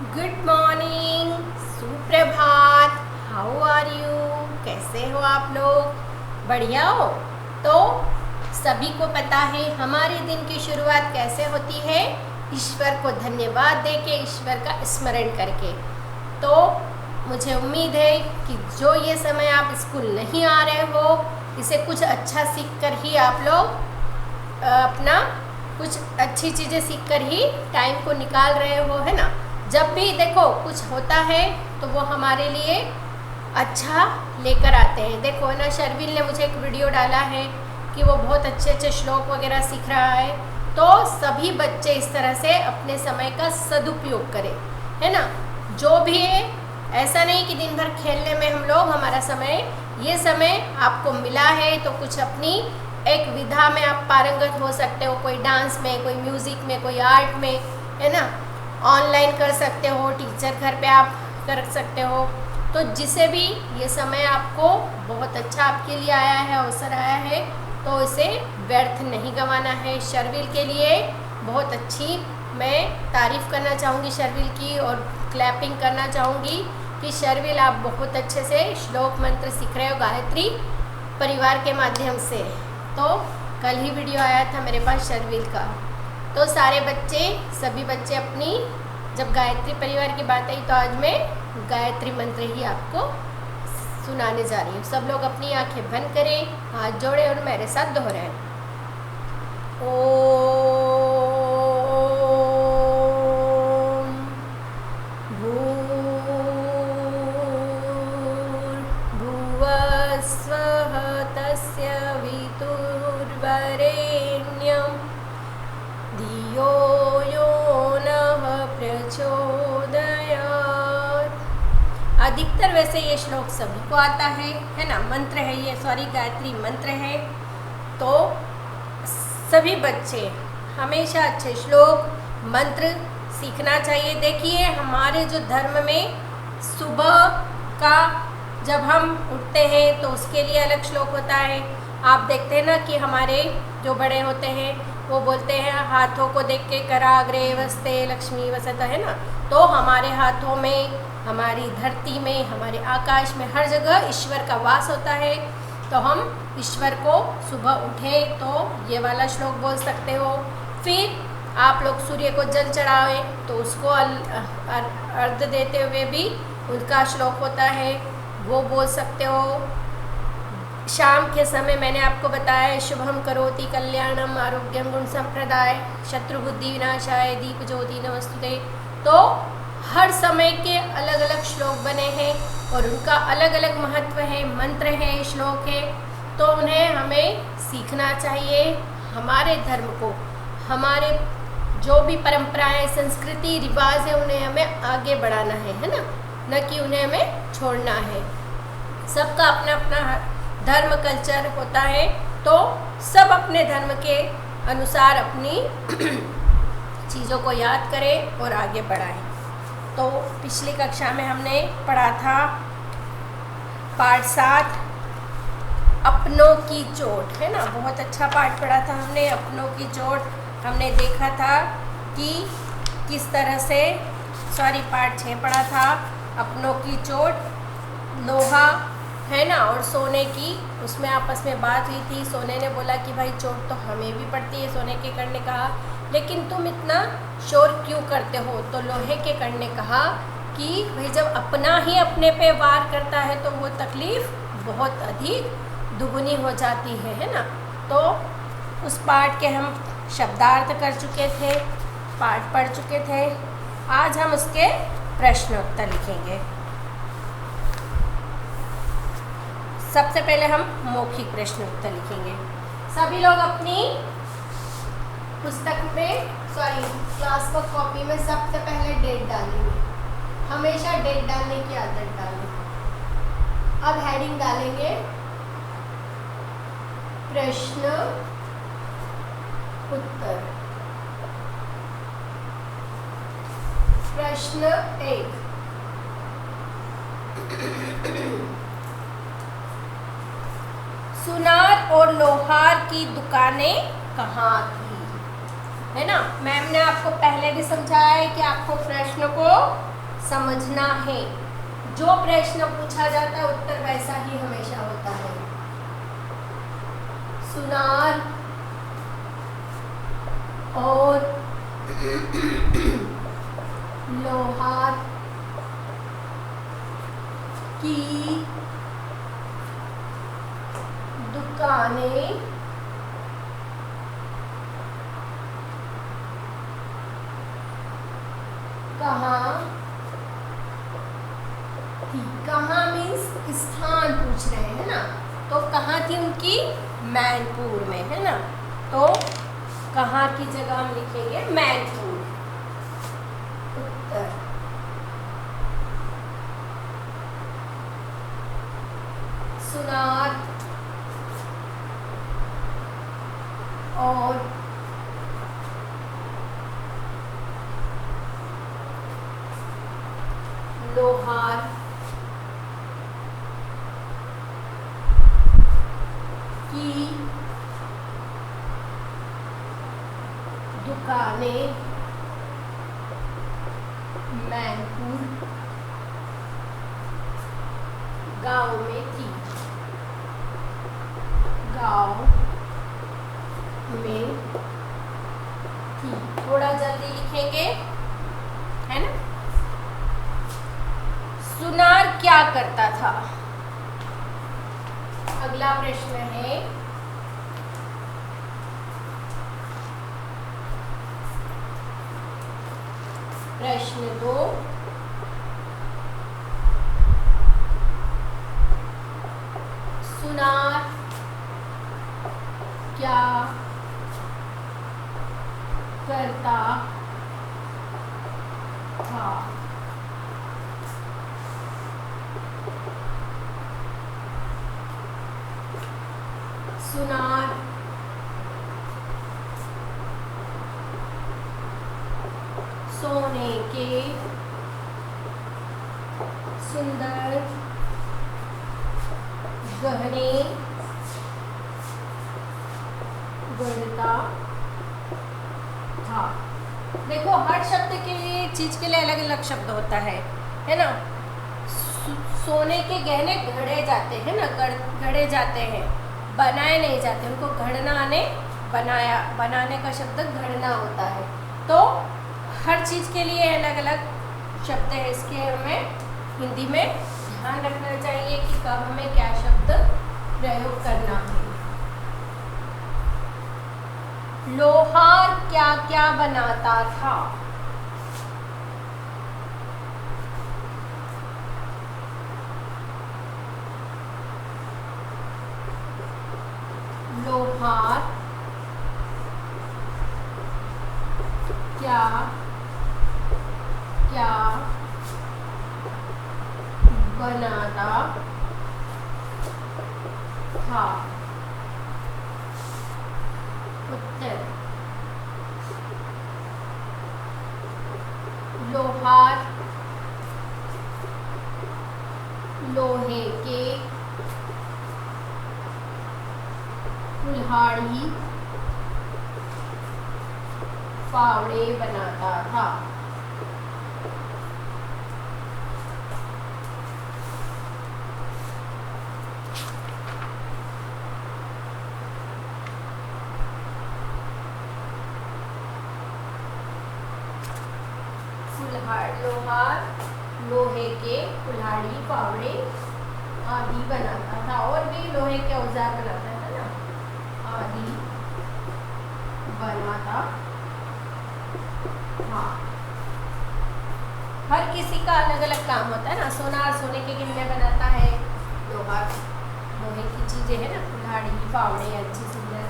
Good morning, सुप्रभात। How are you? कैसे हो आप लोग? बढ़िया हो? तो सभी को पता है हमारे दिन की शुरुआत कैसे होती है? ईश्वर को धन्यवाद दे के, ईश्वर का स्मरण करके। तो मुझे उम्मीद है कि जो ये समय आप स्कूल नहीं आ रहे हो, इसे कुछ अच्छा सीख कर ही आप लोग अपना कुछ अच्छी चीज़ें सीख कर ही टाइम को निकाल रहे हो, है ना। जब भी देखो कुछ होता है तो वो हमारे लिए अच्छा लेकर आते हैं। देखो ना, शर्विल ने मुझे एक वीडियो डाला है कि वो बहुत अच्छे अच्छे श्लोक वगैरह सीख रहा है। तो सभी बच्चे इस तरह से अपने समय का सदुपयोग करें, है ना। जो भी है, ऐसा नहीं कि दिन भर खेलने में हम लोग हमारा समय, ये समय आपको मिला है तो कुछ अपनी एक विधा में आप पारंगत हो सकते हो। कोई डांस में, कोई म्यूज़िक में, कोई आर्ट में, है ना। ऑनलाइन कर सकते हो, टीचर घर पे आप कर सकते हो। तो जिसे भी ये समय आपको बहुत अच्छा आपके लिए आया है, अवसर आया है, तो इसे व्यर्थ नहीं गंवाना है। शर्विल के लिए बहुत अच्छी मैं तारीफ़ करना चाहूँगी शर्विल की, और क्लैपिंग करना चाहूँगी कि शर्विल आप बहुत अच्छे से श्लोक मंत्र सीख रहे हो गायत्री परिवार के माध्यम से। तो कल ही वीडियो आया था मेरे पास शर्विल का। तो सारे बच्चे, सभी बच्चे अपनी, जब गायत्री परिवार की बात आई तो आज मैं गायत्री मंत्र ही आपको सुनाने जा रही हूँ। सब लोग अपनी आंखें बंद करें, हाथ जोड़ें और मेरे साथ दोहराएं। ओम भूर्भुवस्वः तस्य वितुर्वरेण्यं धियो यो नः प्रचोदयात्। अधिकतर वैसे ये श्लोक सभी को आता है ना। मंत्र है ये, सॉरी गायत्री मंत्र है। तो सभी बच्चे हमेशा अच्छे श्लोक मंत्र सीखना चाहिए। देखिए हमारे जो धर्म में सुबह का जब हम उठते हैं तो उसके लिए अलग श्लोक होता है। आप देखते हैं ना कि हमारे जो बड़े होते हैं वो बोलते हैं हाथों को देख के कराग्रे वस्ते लक्ष्मी वसत, है ना। तो हमारे हाथों में, हमारी धरती में, हमारे आकाश में, हर जगह ईश्वर का वास होता है। तो हम ईश्वर को सुबह उठें तो ये वाला श्लोक बोल सकते हो। फिर आप लोग सूर्य को जल चढ़ाएं तो उसको अर्घ देते हुए भी उनका श्लोक होता है, वो बोल सकते हो। शाम के समय मैंने आपको बताया है शुभम करोति कल्याणम आरोग्यम गुण संप्रदाय शत्रु बुद्धि विनाशाय दीप ज्योति नमस्तुते। तो हर समय के अलग अलग श्लोक बने हैं और उनका अलग अलग महत्व है, मंत्र है, श्लोक है। तो उन्हें हमें सीखना चाहिए। हमारे धर्म को, हमारे जो भी परंपराएं, संस्कृति, रिवाज है, उन्हें हमें आगे बढ़ाना है ना, न कि उन्हें हमें छोड़ना है। सबका अपना अपना धर्म कल्चर होता है, तो सब अपने धर्म के अनुसार अपनी चीज़ों को याद करें और आगे बढ़ाएं। तो पिछली कक्षा में हमने पढ़ा था पाठ 7 अपनों की चोट, है ना। बहुत अच्छा पाठ पढ़ा था हमने, अपनों की चोट। हमने देखा था कि किस तरह से, सॉरी पाठ 6 पढ़ा था, अपनों की चोट, लोहा, है ना, और सोने की, उसमें आपस में बात हुई थी। सोने ने बोला कि भाई चोट तो हमें भी पड़ती है। सोने के कर्ण ने कहा लेकिन तुम इतना शोर क्यों करते हो? तो लोहे के कर्ण ने कहा कि भाई जब अपना ही अपने पे वार करता है तो वो तकलीफ़ बहुत अधिक दुगुनी हो जाती है ना। तो उस पाठ के हम शब्दार्थ कर चुके थे, पाठ पढ़ चुके थे। आज हम उसके प्रश्न उत्तर लिखेंगे। सबसे पहले हम मौखिक प्रश्न उत्तर लिखेंगे। सभी लोग अपनी पुस्तक में, सॉरी क्लास वर्क कॉपी में सबसे पहले डेट डालेंगे। हमेशा डेट डालने की आदत डालें। अब हेडिंग डालेंगे प्रश्न उत्तर। प्रश्न 1, सुनार और लोहार की दुकानें कहाँ थी, है ना। मैम ने आपको पहले भी समझाया है कि आपको प्रश्न को समझना है। जो प्रश्न पूछा जाता है उत्तर वैसा ही हमेशा होता है। सुनार और लोहार की दुकानें कहाँ थी। कहाँ मीन्स स्थान पूछ रहे हैं ना, तो कहाँ थी उनकी, मैनपुर में, है ना। तो कहाँ की जगह हम लिखेंगे मैनपुर। उत्तर सुनार और लोहार की दुकानें मैनपुर गांव में थी। गांव में थी। थोड़ा जल्दी लिखेंगे, है ना। सुनार क्या करता था। अगला प्रश्न है, प्रश्न 2, सुनार क्या करता था। सुनार सोने के सुंदर गहने गढ़ता था। देखो हर शब्द के लिए, चीज के लिए अलग अलग शब्द होता है ना। सोने के गहने गढ़े जाते हैं ना, गढ़े जाते हैं, बनाए नहीं जाते। उनको गढ़ना ने बनाया, बनाने का शब्द गढ़ना होता है। तो हर चीज़ के लिए अलग अलग शब्द है। इसके हमें हिंदी में ध्यान रखना चाहिए कि कब हमें क्या शब्द प्रयोग करना है। लोहार क्या क्या बनाता था। लोहार क्या क्या बनाता था। उत्तर लोहार लोहे के कुल्हाड़ी फावड़े बनाता था। लोहार लोहे के कुल्हाड़ी फावड़े आदि बनाता था। और भी लोहे के औजार बनाता था ना, आदि बनाता था। हर किसी का अलग अलग काम होता है ना। सोनार सोने के गिन्ने बनाता है, लोहार लोहे की चीजें है ना, कुल्हाड़ी फावड़े अच्छी सुंदर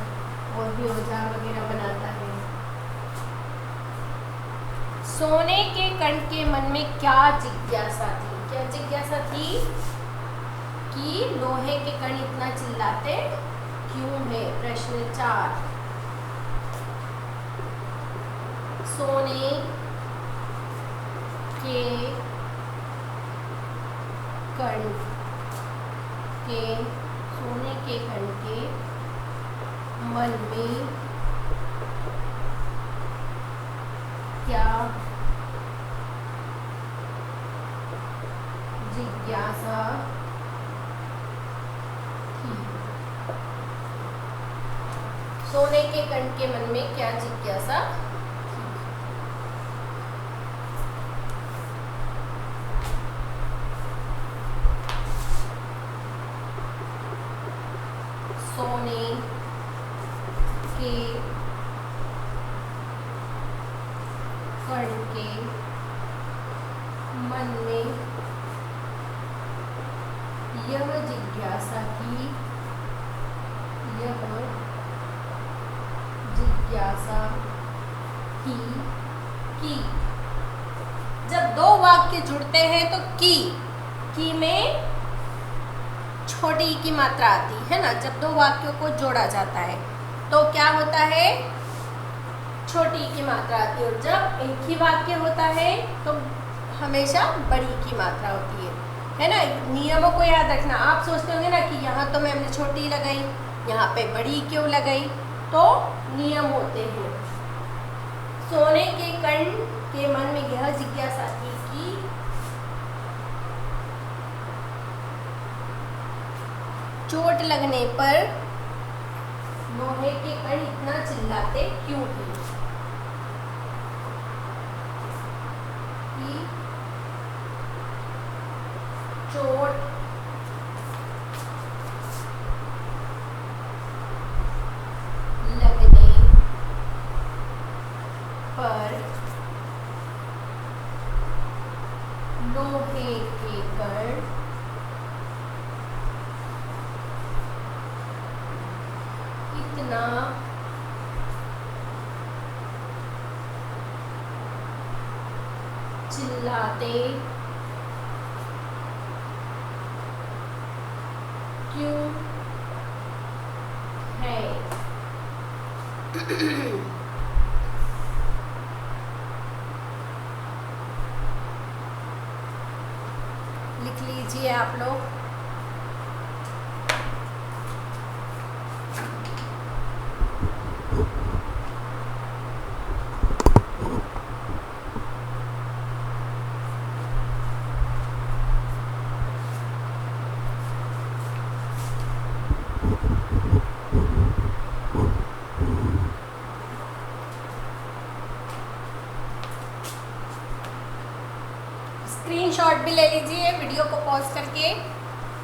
और भी औजार वगैरह बनाता है। सोने के कण के मन में क्या जिज्ञासा थी। क्या जिज्ञासा थी कि लोहे के कण इतना चिल्लाते क्यों है। प्रश्न 4, सोने के कण के सोने के कण के मन में क्या जिज्ञासा थी। सोने के कण के मन में क्या जिज्ञासा थी? सोने के कण के मन में यह जिज्ञासा थी, यह जिज्ञासा थी कि जब दो वाक्य जुड़ते हैं तो की में छोटी ई की मात्रा आती है ना। जब दो वाक्यों को जोड़ा जाता है तो क्या होता है, छोटी ई की मात्रा आती है। और जब एक ही वाक्य होता है तो हमेशा बड़ी की मात्रा होती है ना। नियमों को याद रखना। आप सोचते होंगे ना कि यहाँ तो मैंने छोटी लगाई, यहाँ पे बड़ी क्यों लगाई, तो नियम होते हैं। सोने के कण के मन में यह जिज्ञासा थी कि चोट लगने पर लोहे के कण इतना चिल्लाते क्यों थे? कि चोट लगने पर लोहे के कण इतना चिल्लाते क्यों है? लिख लीजिए आप लोग। स्क्रीनशॉट भी ले लीजिए वीडियो को पॉज करके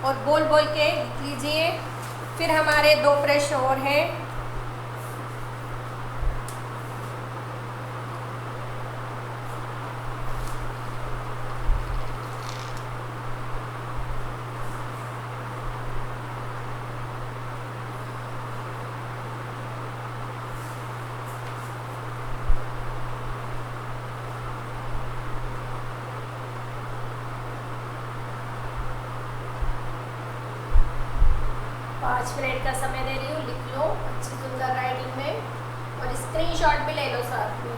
और बोल बोल के लिख लीजिए। फिर हमारे दो प्रश्न और हैं। पाँच मिनट का समय दे रही हूँ, लिख लो अच्छी सुंदर राइटिंग में और स्क्रीनशॉट भी ले लो साथ में।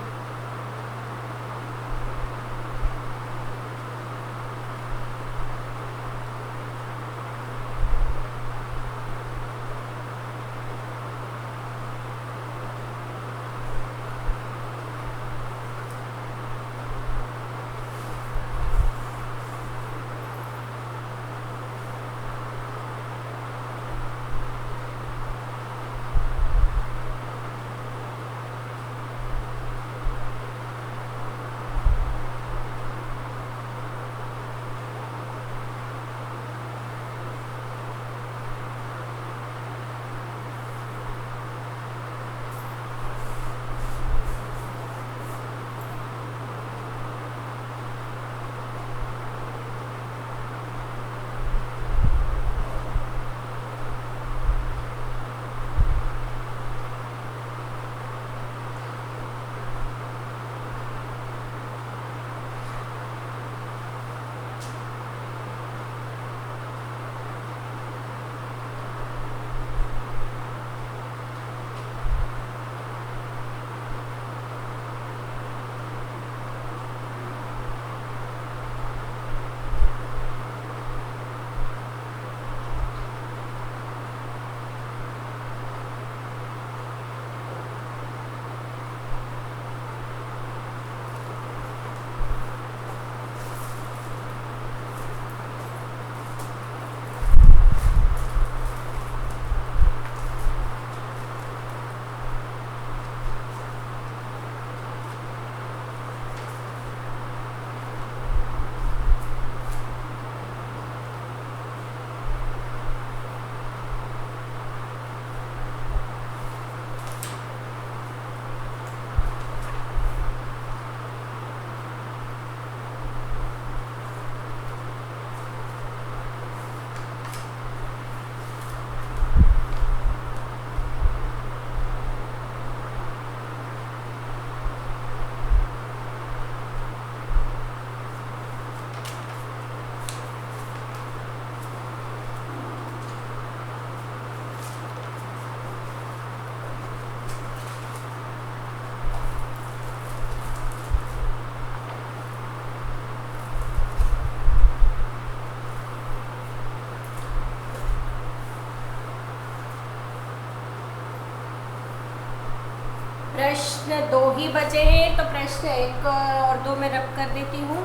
प्रश्न 2 ही बचे हैं, तो प्रश्न 1 और 2 में रब कर देती हूँ,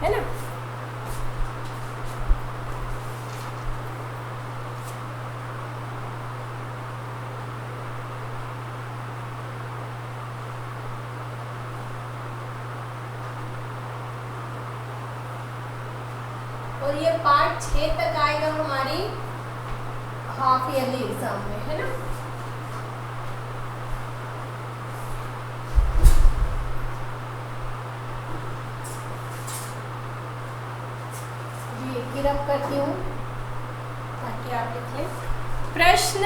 है ना। और ये पार्ट 6 तक आएगा हमारी हाफ ईयरली एग्जाम में, है ना। ये गिरफ्त करती हूँ ताकि आप लिख लें। प्रश्न,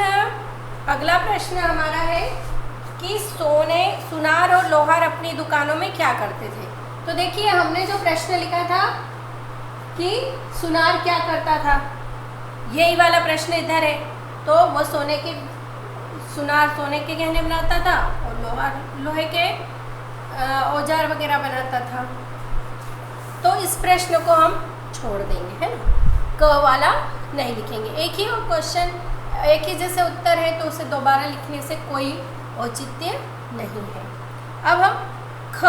अगला प्रश्न हमारा है कि सुनार और लोहार अपनी दुकानों में क्या करते थे। तो देखिए हमने जो प्रश्न लिखा था कि सुनार क्या करता था, यही वाला प्रश्न इधर है। तो वो सुनार सोने के गहने बनाता था और लोहार लोहे के औजार वगैरह बनाता था। तो इस प्रश्न को हम छोड़ देंगे, है ना, क वाला नहीं लिखेंगे। एक ही क्वेश्चन, एक ही जैसे उत्तर है तो उसे दोबारा लिखने से कोई औचित्य नहीं है। अब हम ख,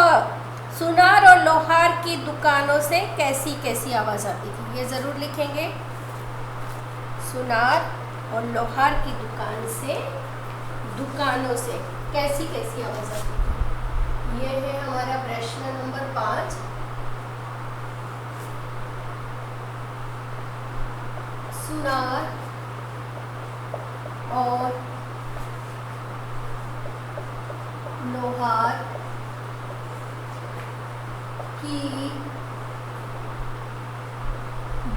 सुनार और लोहार की दुकानों से कैसी कैसी आवाज़ आती थी, ये ज़रूर लिखेंगे। सुनार और लोहार की दुकानों से कैसी कैसी आवाज़ आती थी। ये है हमारा प्रश्न नंबर 5। सुनार और लोहार की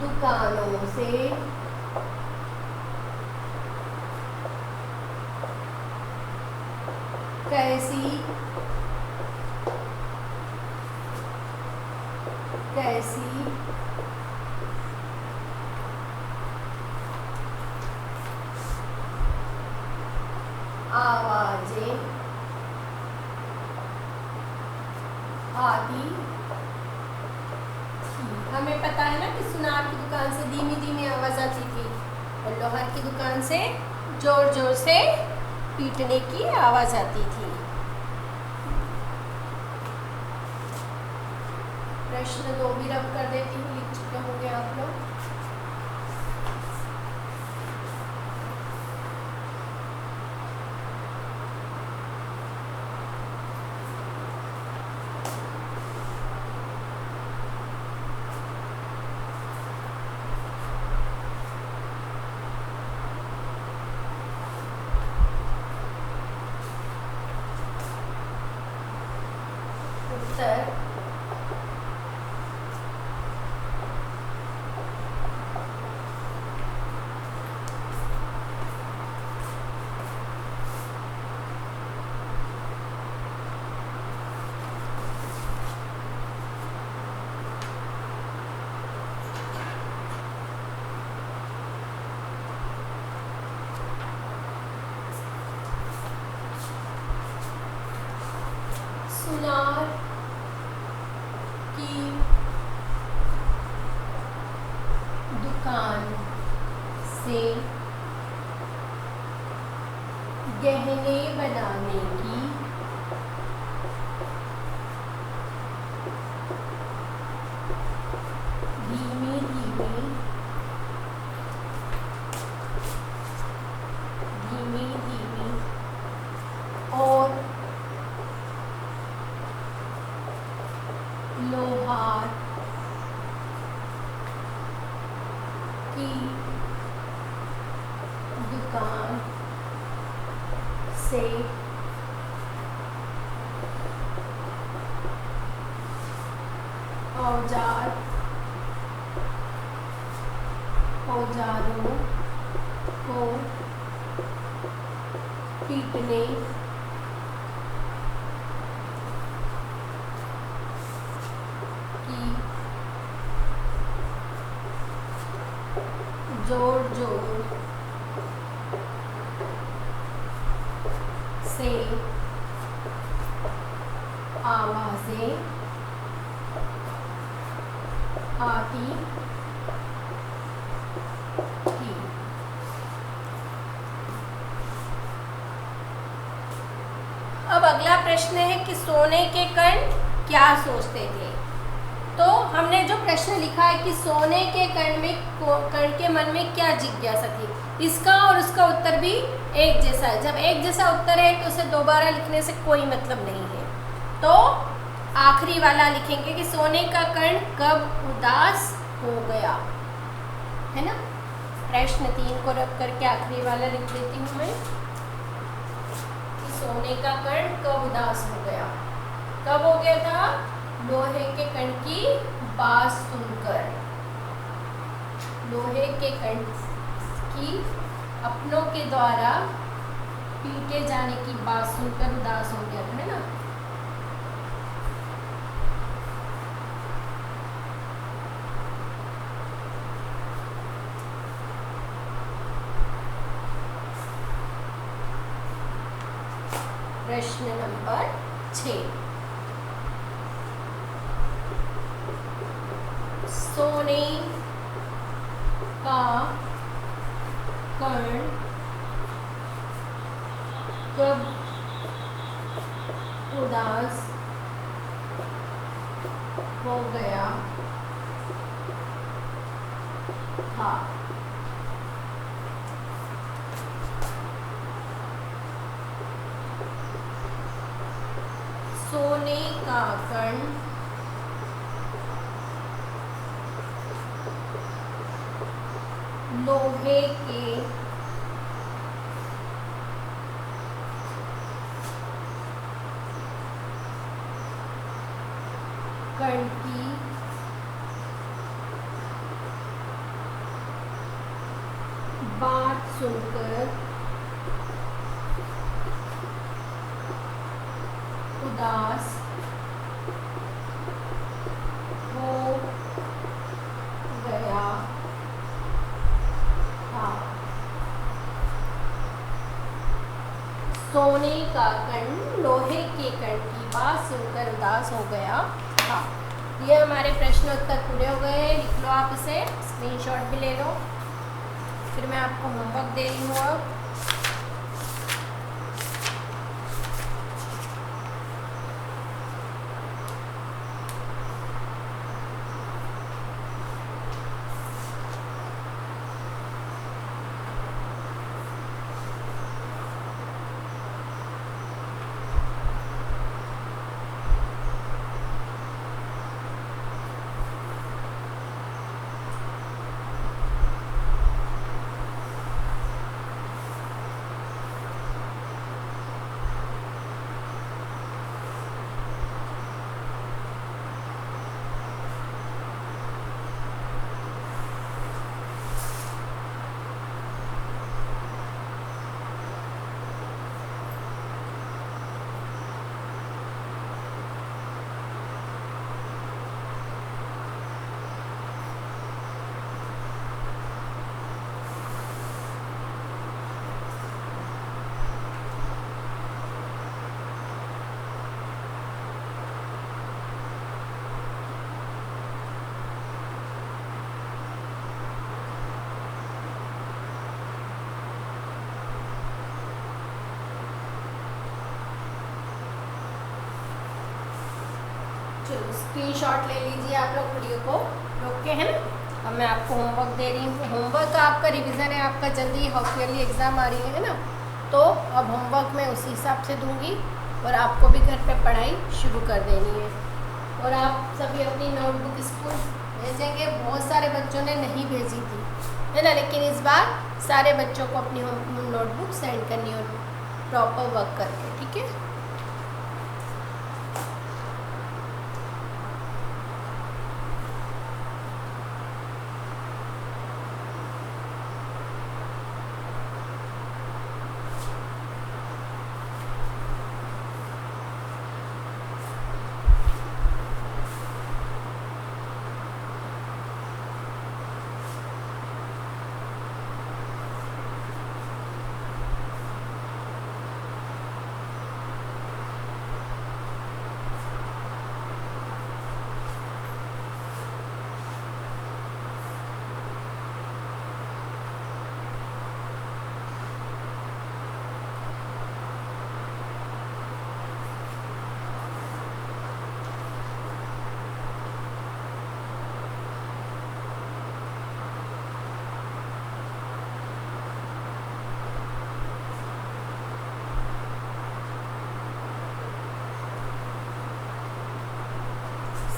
दुकानों से कैसी कैसी आवाजें आती थी। हमें पता है ना कि सुनार की दुकान से धीमी धीमी आवाज आती थी और लोहार की दुकान से जोर जोर से पीटने की आवाज आती थी। प्रश्न 2 भी रब कर देती हूँ, लिख चुके होंगे आप लोग। उत्तर सुनार की दुकान से गहने बनाने की धीमी धीमी और लोहार की दुकान से औजारों को पीटने की जोर जोर से आवाजें आती थी। अब अगला प्रश्न है कि सोने के कण क्या सोचते थे। तो हमने जो प्रश्न लिखा है कि सोने के कण के मन में क्या जिज्ञासा थी, इसका और उसका उत्तर भी एक जैसा है। जब एक जैसा उत्तर है तो उसे दोबारा लिखने से कोई मतलब नहीं है। तो आखिरी वाला लिखेंगे कि सोने का कण कब उदास हो गया, है ना। प्रश्न 3 को रख करके आखिरी वाला लिख देती हूँ मैं कि सोने का कण कब उदास हो गया। कब हो गया था? लोहे के कण की बात सुनकर, लोहे के कण की अपनों के द्वारा पीटे जाने की बात सुनकर उदास हो गया था, है ना। प्रश्न नंबर 6, सोने का कण कब उदास हो गया था। सोने का कण लोहे के कण की बात सुनकर उदास हो गया था। सोने का कण लोहे के कण की बात सुनकर उदास हो गया था। ये हमारे प्रश्न उत्तर पूरे हो गए। लिख लो आप इसे, स्क्रीनशॉट भी ले लो। फिर मैं आपको होमवर्क दे रही हूँ अब। चलो स्क्रीनशॉट ले लीजिए आप लोग वीडियो को रोक के, है ना। अब मैं आपको होमवर्क दे रही हूँ। होमवर्क का आपका रिवीजन है, आपका जल्दी हाफ ईयरली एग्ज़ाम आ रही है ना। तो अब होमवर्क मैं उसी हिसाब से दूंगी और आपको भी घर पे पढ़ाई शुरू कर देनी है। और आप सभी अपनी नोटबुक स्कूल भेजेंगे। बहुत सारे बच्चों ने नहीं भेजी थी, है ना, लेकिन इस बार सारे बच्चों को अपनी नोटबुक सेंड करनी है प्रॉपर वर्क करके, ठीक है।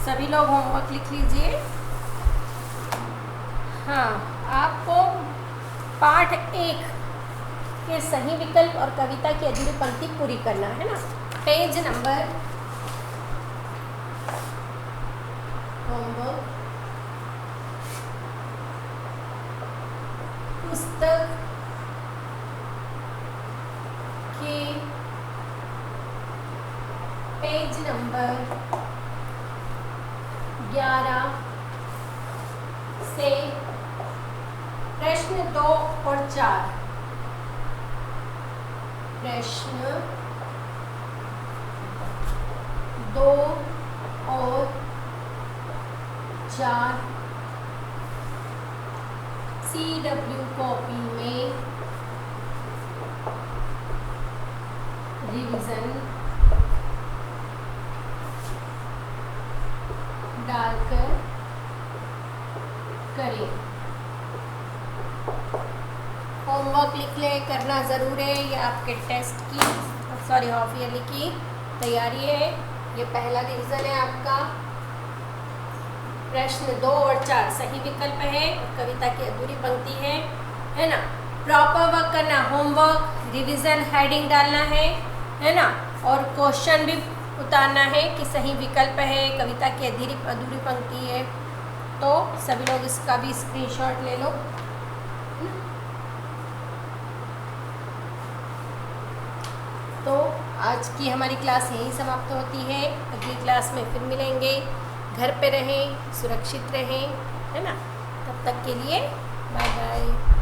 सभी लोग होमवर्क लिख लीजिए। हाँ, आपको पाठ 1 के सही विकल्प और कविता की अधूरी पंक्ति पूरी करना है ना। पेज नंबर होमवर्क पुस्तक के पेज नंबर 11 से प्रश्न 2 और 4, प्रश्न 2 और 4 CW कॉपी में रिवीजन डालकर करें। होमवर्क लिख ले, करना ज़रूर है। ये आपके टेस्ट की हाफ ईयरली की तैयारी है। ये पहला रिवीजन है आपका। प्रश्न 2 और 4 सही विकल्प है, कविता की अधूरी पंक्ति है ना। प्रॉपर वर्क करना, होमवर्क, रिवीजन, हेडिंग डालना है ना, और क्वेश्चन भी उतारना है कि सही विकल्प है, कविता की अधूरी पंक्ति है। तो सभी लोग इसका भी स्क्रीनशॉट ले लो। तो आज की हमारी क्लास यहीं समाप्त होती है। अगली क्लास में फिर मिलेंगे। घर पे रहें, सुरक्षित रहें, है ना। तब तक के लिए बाय बाय।